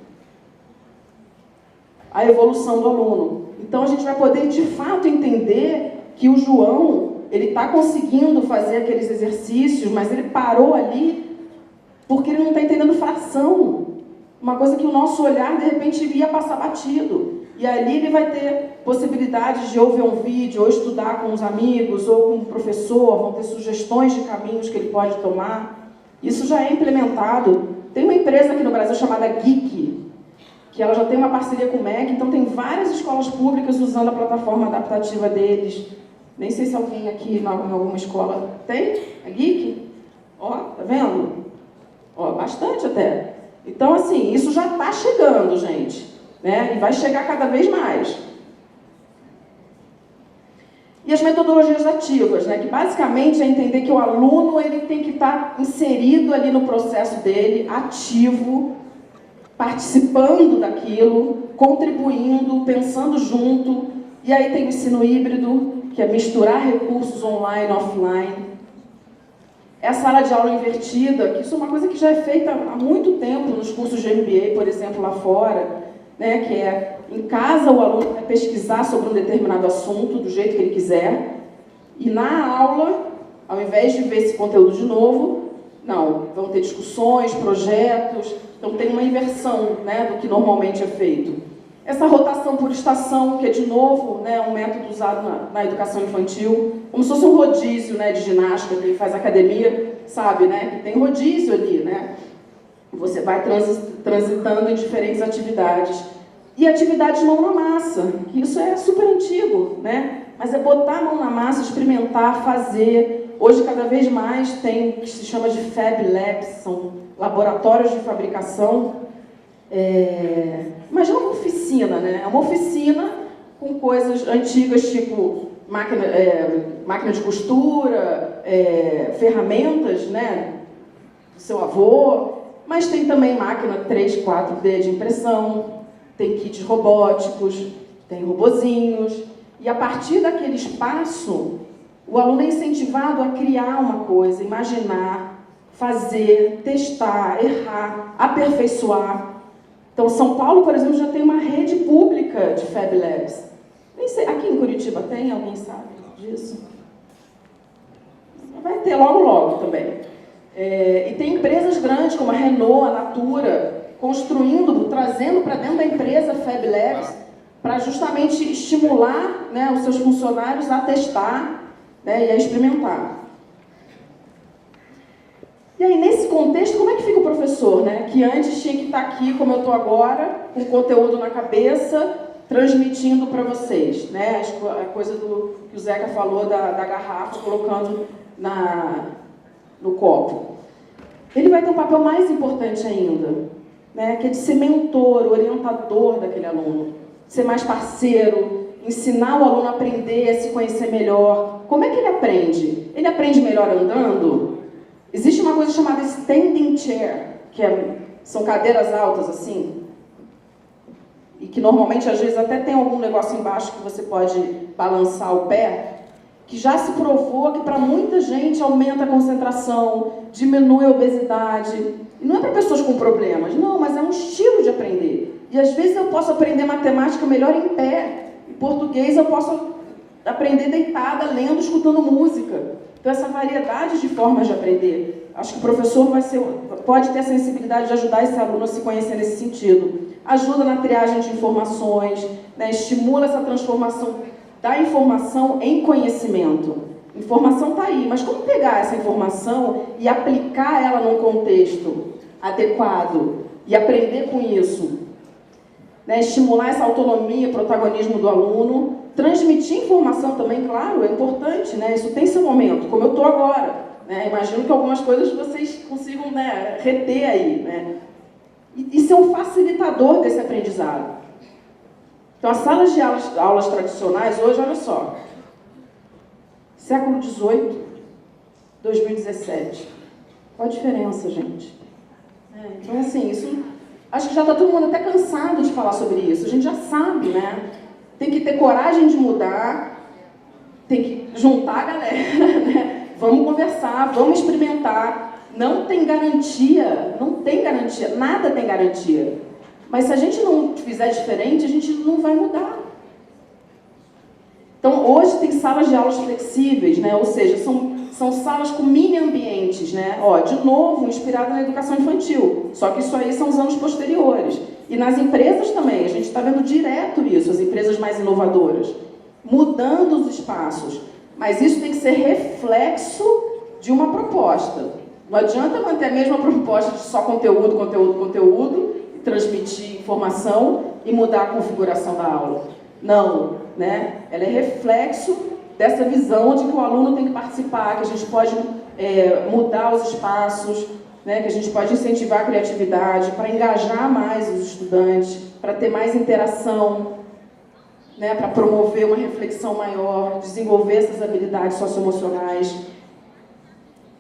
a evolução do aluno. Então a gente vai poder de fato entender que o João, ele está conseguindo fazer aqueles exercícios, mas ele parou ali porque ele não está entendendo fração. Uma coisa que o nosso olhar, de repente, iria passar batido. E ali ele vai ter possibilidades de ou ver um vídeo, ou estudar com os amigos, ou com um professor, vão ter sugestões de caminhos que ele pode tomar. Isso já é implementado. Tem uma empresa aqui no Brasil chamada Geek, que ela já tem uma parceria com o MEC, então tem várias escolas públicas usando a plataforma adaptativa deles. Nem sei se alguém aqui em alguma escola tem a Geek. Ó, tá vendo? Ó, bastante até. Então, assim, isso já está chegando, gente, né? E vai chegar cada vez mais. E as metodologias ativas, né? Que basicamente é entender que o aluno ele tem que estar inserido ali no processo dele, ativo, participando daquilo, contribuindo, pensando junto. E aí tem o ensino híbrido, que é misturar recursos online e offline. É a sala de aula invertida, que isso é uma coisa que já é feita há muito tempo nos cursos de MBA, por exemplo, lá fora, né, que é, em casa o aluno vai pesquisar sobre um determinado assunto, do jeito que ele quiser, e na aula, ao invés de ver esse conteúdo de novo, não, vão ter discussões, projetos, então tem uma inversão, né, do que normalmente é feito. Essa rotação por estação, que é de novo, né, um método usado na educação infantil, como se fosse um rodízio, né, de ginástica, que ele faz academia, sabe, né, que tem rodízio ali, né? Você vai transitando em diferentes atividades. E atividades mão na massa, que isso é super antigo, né? Mas é botar a mão na massa, experimentar, fazer. Hoje, cada vez mais, tem o que se chama de Fab Labs, são laboratórios de fabricação. Imagina uma oficina, né? É uma oficina com coisas antigas, tipo máquina de costura, ferramentas, né, do seu avô, mas tem também máquina 3, 4D de impressão, tem kits robóticos, tem robozinhos, e a partir daquele espaço, o aluno é incentivado a criar uma coisa, imaginar, fazer, testar, errar, aperfeiçoar. Então, São Paulo, por exemplo, já tem uma rede pública de Fab Labs. Nem sei, aqui em Curitiba tem? Alguém sabe disso? Vai ter logo, logo também. E tem empresas grandes, como a Renault, a Natura, construindo, trazendo para dentro da empresa Fab Labs, para justamente estimular, né, os seus funcionários a testar, né, e a experimentar. E aí, nesse contexto, como é que fica o professor, né? Que antes tinha que estar aqui, como eu estou agora, com conteúdo na cabeça, transmitindo para vocês, né? A coisa que o Zeca falou da garrafa, colocando no copo. Ele vai ter um papel mais importante ainda, né? Que é de ser mentor, orientador daquele aluno, ser mais parceiro, ensinar o aluno a aprender, a se conhecer melhor. Como é que ele aprende? Ele aprende melhor andando? Existe uma coisa chamada standing chair, que são cadeiras altas assim, e que normalmente, às vezes, até tem algum negócio embaixo que você pode balançar o pé, que já se provou que para muita gente aumenta a concentração, diminui a obesidade. E não é para pessoas com problemas, não, mas é um estilo de aprender. E às vezes eu posso aprender matemática melhor em pé, em português eu posso aprender deitada, lendo, escutando música. Então, essa variedade de formas de aprender. Acho que o professor pode ter a sensibilidade de ajudar esse aluno a se conhecer nesse sentido. Ajuda na triagem de informações, né? Estimula essa transformação da informação em conhecimento. Informação está aí, mas como pegar essa informação e aplicar ela num contexto adequado e aprender com isso? Né? Estimular essa autonomia, protagonismo do aluno. Transmitir informação também, claro, é importante, né? Isso tem seu momento, como eu estou agora. Né? Imagino que algumas coisas vocês consigam, né, reter aí. Né? E ser um facilitador desse aprendizado. Então, as salas de aulas tradicionais, hoje, olha só, século XVIII, 2017. Qual a diferença, gente? Então, assim, isso... Acho que já está todo mundo até cansado de falar sobre isso. A gente já sabe, né? Tem que ter coragem de mudar, tem que juntar a galera, né? Vamos conversar, vamos experimentar. Não tem garantia, nada tem garantia. Mas se a gente não fizer diferente, a gente não vai mudar. Então, hoje tem salas de aulas flexíveis, né? Ou seja, são salas com mini ambientes, né? Ó, de novo, inspirada na educação infantil. Só que isso aí são os anos posteriores. E nas empresas também, a gente está vendo direto isso, as empresas mais inovadoras, mudando os espaços. Mas isso tem que ser reflexo de uma proposta. Não adianta manter a mesma proposta de só conteúdo, e transmitir informação e mudar a configuração da aula. Não, né? Ela é reflexo dessa visão de que o aluno tem que participar, que a gente pode mudar os espaços, né? Que a gente pode incentivar a criatividade para engajar mais os estudantes, para ter mais interação, né? Para promover uma reflexão maior, desenvolver essas habilidades socioemocionais.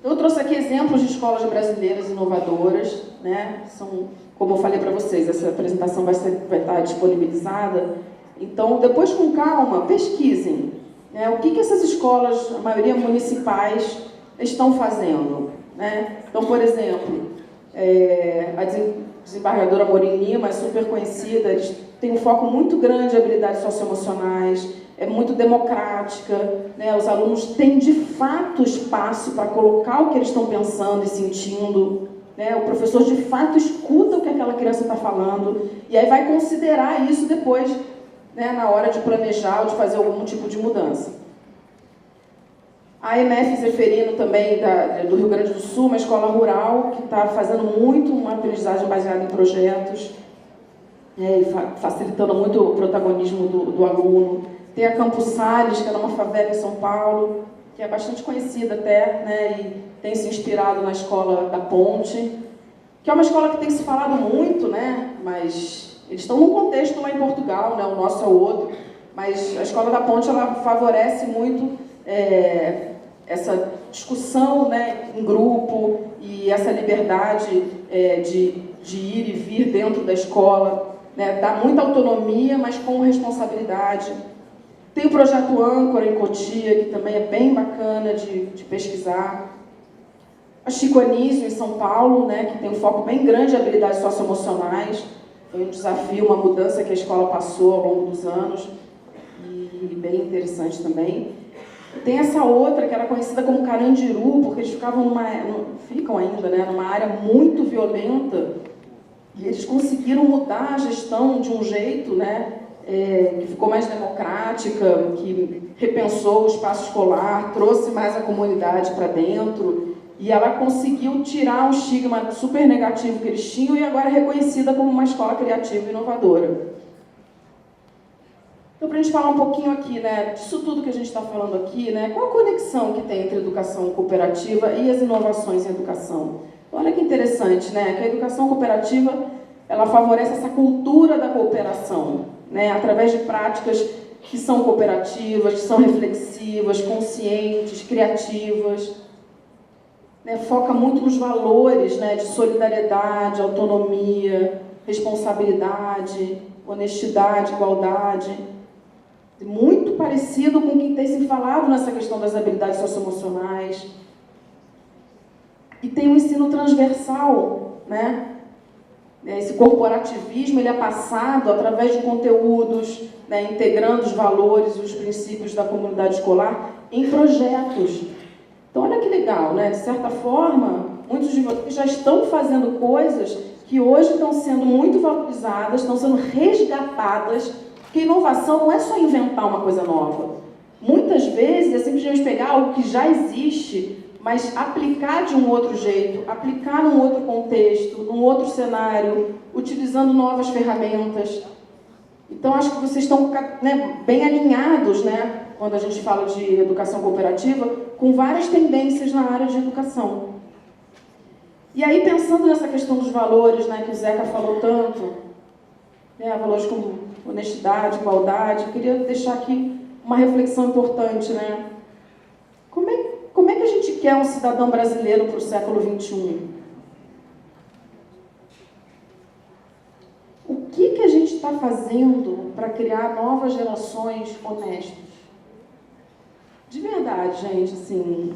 Eu trouxe aqui exemplos de escolas brasileiras inovadoras, né? São, como eu falei para vocês, essa apresentação vai estar disponibilizada. Então, depois, com calma, pesquisem, né? O que essas escolas, a maioria municipais, estão fazendo, né? Então, por exemplo, a desembargadora Amorim Lima é super conhecida, eles têm um foco muito grande em habilidades socioemocionais, é muito democrática, né? Os alunos têm de fato espaço para colocar o que eles estão pensando e sentindo, né? O professor de fato escuta o que aquela criança está falando e aí vai considerar isso depois, né, na hora de planejar ou de fazer algum tipo de mudança. A MF Zeferino também, do Rio Grande do Sul, uma escola rural que está fazendo muito uma aprendizagem baseada em projetos, e facilitando muito o protagonismo do aluno. Tem a Campos Sales, que é uma favela em São Paulo, que é bastante conhecida até, né, e tem se inspirado na Escola da Ponte, que é uma escola que tem se falado muito, né, mas eles estão num contexto lá em Portugal, né, o nosso é o outro, mas a Escola da Ponte ela favorece muito essa discussão, né, em grupo e essa liberdade de ir e vir dentro da escola, né, dá muita autonomia, mas com responsabilidade. Tem o projeto Âncora em Cotia, que também é bem bacana de pesquisar. A Chico Anísio, em São Paulo, né, que tem um foco bem grande em habilidades socioemocionais. Foi um desafio, uma mudança que a escola passou ao longo dos anos, e bem interessante também. Tem essa outra, que era conhecida como Carandiru, porque eles ficam ainda, né, numa área muito violenta, e eles conseguiram mudar a gestão de um jeito, né, que ficou mais democrática, que repensou o espaço escolar, trouxe mais a comunidade para dentro, e ela conseguiu tirar um estigma super negativo que eles tinham e agora é reconhecida como uma escola criativa e inovadora. Então, para a gente falar um pouquinho aqui, né, disso tudo que a gente está falando aqui, né, qual a conexão que tem entre a educação cooperativa e as inovações em educação? Olha que interessante, né, que a educação cooperativa ela favorece essa cultura da cooperação, né, através de práticas que são cooperativas, que são reflexivas, conscientes, criativas, né, foca muito nos valores, né, de solidariedade, autonomia, responsabilidade, honestidade, igualdade. Muito parecido com o que tem se falado nessa questão das habilidades socioemocionais. E tem um ensino transversal, né? Esse corporativismo ele é passado através de conteúdos, né, integrando os valores e os princípios da comunidade escolar em projetos. Então, olha que legal, né? De certa forma, muitos de vocês já estão fazendo coisas que hoje estão sendo muito valorizadas, estão sendo resgatadas, porque inovação não é só inventar uma coisa nova. Muitas vezes é simplesmente pegar algo que já existe, mas aplicar de um outro jeito, aplicar num outro contexto, num outro cenário, utilizando novas ferramentas. Então, acho que vocês estão, né, bem alinhados, né, quando a gente fala de educação cooperativa, com várias tendências na área de educação. E aí, pensando nessa questão dos valores, né, que o Zeca falou tanto, né, valores como honestidade, igualdade, eu queria deixar aqui uma reflexão importante, né? Como é que a gente quer um cidadão brasileiro para o século XXI? O que a gente está fazendo para criar novas gerações honestas? De verdade, gente, assim,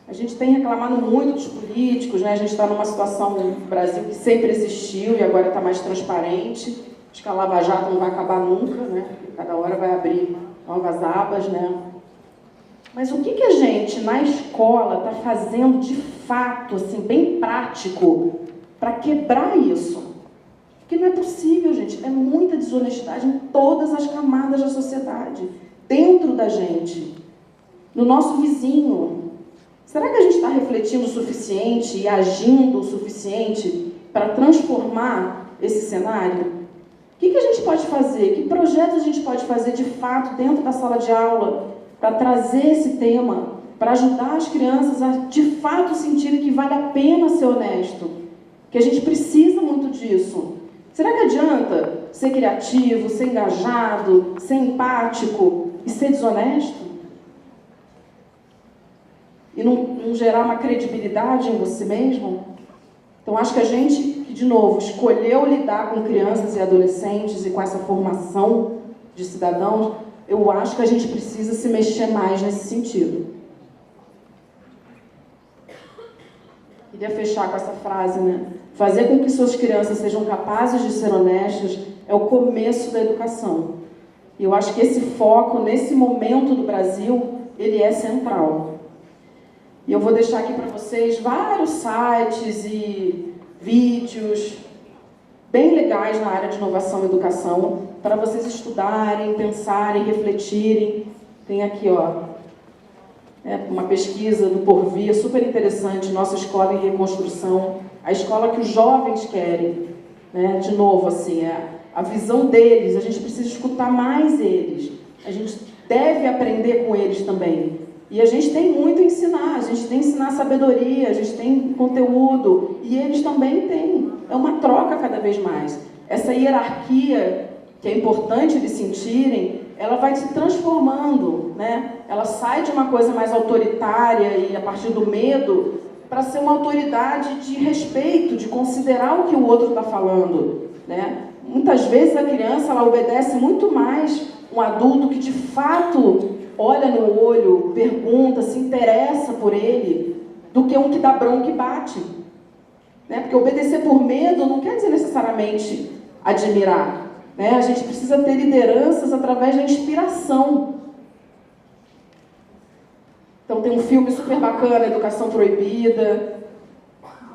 a gente tem reclamado muito dos políticos, né? A gente está numa situação no Brasil que sempre existiu e agora está mais transparente. Acho que a Lava Jato não vai acabar nunca, né? Cada hora vai abrir novas abas, né? Mas o que a gente, na escola, está fazendo de fato, assim, bem prático, para quebrar isso? Porque não é possível, gente. É muita desonestidade em todas as camadas da sociedade. Dentro da gente. No nosso vizinho. Será que a gente está refletindo o suficiente e agindo o suficiente para transformar esse cenário? O que a gente pode fazer? Que projetos a gente pode fazer, de fato, dentro da sala de aula, para trazer esse tema, para ajudar as crianças a, de fato, sentirem que vale a pena ser honesto, que a gente precisa muito disso. Será que adianta ser criativo, ser engajado, ser empático e ser desonesto? e não gerar uma credibilidade em você mesmo? Então, acho que a gente, que, de novo, escolheu lidar com crianças e adolescentes e com essa formação de cidadãos, eu acho que a gente precisa se mexer mais nesse sentido. Queria fechar com essa frase, né? Fazer com que suas crianças sejam capazes de ser honestas é o começo da educação. E eu acho que esse foco, nesse momento do Brasil, ele é central. E eu vou deixar aqui para vocês vários sites e vídeos bem legais na área de inovação e educação, para vocês estudarem, pensarem, refletirem. Tem aqui, ó, uma pesquisa do Porvir, super interessante, Nossa Escola em Reconstrução, a escola que os jovens querem, né? De novo, assim, a visão deles, a gente precisa escutar mais eles, a gente deve aprender com eles também. E a gente tem muito a ensinar, a gente tem que ensinar sabedoria, a gente tem conteúdo, e eles também têm. É uma troca cada vez mais. Essa hierarquia, que é importante eles sentirem, ela vai se transformando, né? Ela sai de uma coisa mais autoritária e a partir do medo para ser uma autoridade de respeito, de considerar o que o outro está falando, né? Muitas vezes a criança ela obedece muito mais um adulto que de fato olha no olho, pergunta, se interessa por ele, do que um que dá bronca e bate. Né? Porque obedecer por medo não quer dizer necessariamente admirar. Né? A gente precisa ter lideranças através da inspiração. Então tem um filme super bacana, Educação Proibida,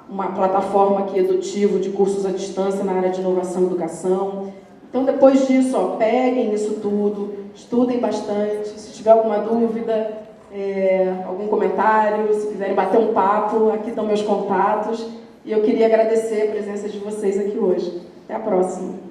uma plataforma aqui edutiva de cursos à distância na área de inovação e educação. Então depois disso, ó, peguem isso tudo, estudem bastante, se tiver alguma dúvida, algum comentário, se quiserem bater um papo, aqui estão meus contatos. E eu queria agradecer a presença de vocês aqui hoje. Até a próxima.